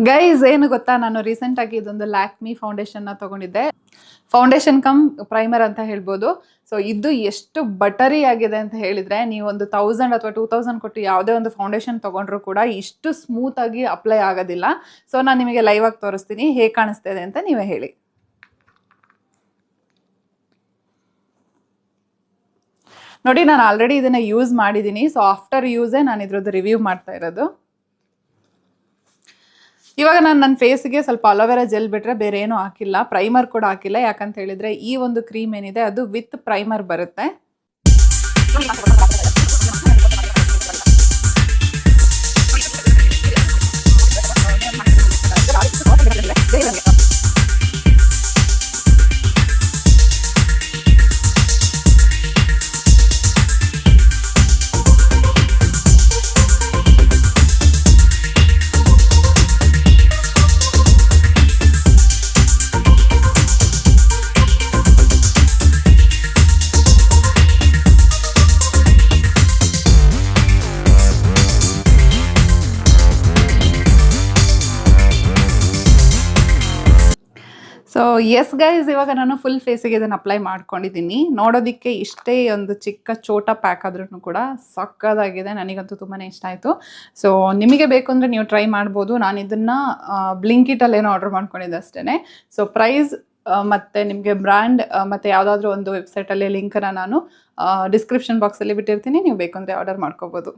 Guys ಏನು ಗೊತ್ತಾ, ನಾನು ರೀಸೆಂಟ್ ಆಗಿ ಇದೊಂದು ಲ್ಯಾಕ್ಮಿ ಫೌಂಡೇಶನ್ ತಗೊಂಡಿದ್ದೆ. ಫೌಂಡೇಶನ್ ಕಮ್ ಪ್ರೈಮರ್ ಅಂತ ಹೇಳ್ಬೋದು. ಸೊ ಇದು ಎಷ್ಟು ಬಟರಿ ಆಗಿದೆ ಅಂತ ಹೇಳಿದ್ರೆ, ನೀವು ಒಂದು 1000 ಅಥವಾ 2000 ಕೊಟ್ಟು ಯಾವುದೇ ಒಂದು ಫೌಂಡೇಶನ್ ತಗೊಂಡ್ರು ಕೂಡ ಇಷ್ಟು ಸ್ಮೂತ್ ಆಗಿ ಅಪ್ಲೈ ಆಗೋದಿಲ್ಲ. ಸೊ ನಾನು ನಿಮಗೆ ಲೈವ್ ಆಗಿ ತೋರಿಸ್ತೀನಿ ಹೇಗೆ ಕಾಣಿಸ್ತಾ ಇದೆ ಅಂತ ನೀವೇ ಹೇಳಿ. ನೋಡಿ, ನಾನು ಆಲ್ರೆಡಿ ಇದನ್ನ ಯೂಸ್ ಮಾಡಿದ್ದೀನಿ. ಸೊ ಆಫ್ಟರ್ ಯೂಸೇ ನಾನು ಇದ್ರದ್ದು ರಿವ್ಯೂ ಮಾಡ್ತಾ ಇರೋದು. ಇವಾಗ ನಾನು ನನ್ನ ಫೇಸ್ಗೆ ಸ್ವಲ್ಪ ಅಲೋವೆರಾ ಜೆಲ್ ಬಿಟ್ರೆ ಬೇರೆ ಏನೂ ಹಾಕಿಲ್ಲ, ಪ್ರೈಮರ್ ಕೂಡ ಹಾಕಿಲ್ಲ. ಯಾಕಂತ ಹೇಳಿದ್ರೆ ಈ ಒಂದು ಕ್ರೀಮ್ ಏನಿದೆ ಅದು ವಿತ್ ಪ್ರೈಮರ್ ಬರುತ್ತೆ. ಸೊ ಎಸ್ ಗೈಸ್, ಇವಾಗ ನಾನು ಫುಲ್ ಫೇಸಿಗೆ ಇದನ್ನು ಅಪ್ಲೈ ಮಾಡ್ಕೊಂಡಿದ್ದೀನಿ. ನೋಡೋದಕ್ಕೆ ಇಷ್ಟೇ ಒಂದು ಚಿಕ್ಕ ಚೋಟ ಪ್ಯಾಕ್ ಆದ್ರೂ ಕೂಡ ಸಕ್ಕದಾಗಿದೆ. ನನಗಂತೂ ತುಂಬಾ ಇಷ್ಟ ಆಯಿತು. ಸೊ ನಿಮಗೆ ಬೇಕು ಅಂದರೆ ನೀವು ಟ್ರೈ ಮಾಡ್ಬೋದು. ನಾನು ಇದನ್ನು ಬ್ಲಿಂಕಿಟಲ್ಲೇನೋ ಆರ್ಡರ್ ಮಾಡ್ಕೊಂಡಿದ್ದೆ ಅಷ್ಟೇ. ಸೊ ಪ್ರೈಸ್ ಮತ್ತು ನಿಮಗೆ ಬ್ರ್ಯಾಂಡ್ ಮತ್ತು ಯಾವುದಾದ್ರೂ ಒಂದು ವೆಬ್ಸೈಟಲ್ಲಿ ಲಿಂಕನ್ನು ನಾನು ಡಿಸ್ಕ್ರಿಪ್ಷನ್ ಬಾಕ್ಸಲ್ಲಿ ಬಿಟ್ಟಿರ್ತೀನಿ. ನೀವು ಬೇಕು ಅಂದರೆ ಆರ್ಡರ್ ಮಾಡ್ಕೋಬೋದು.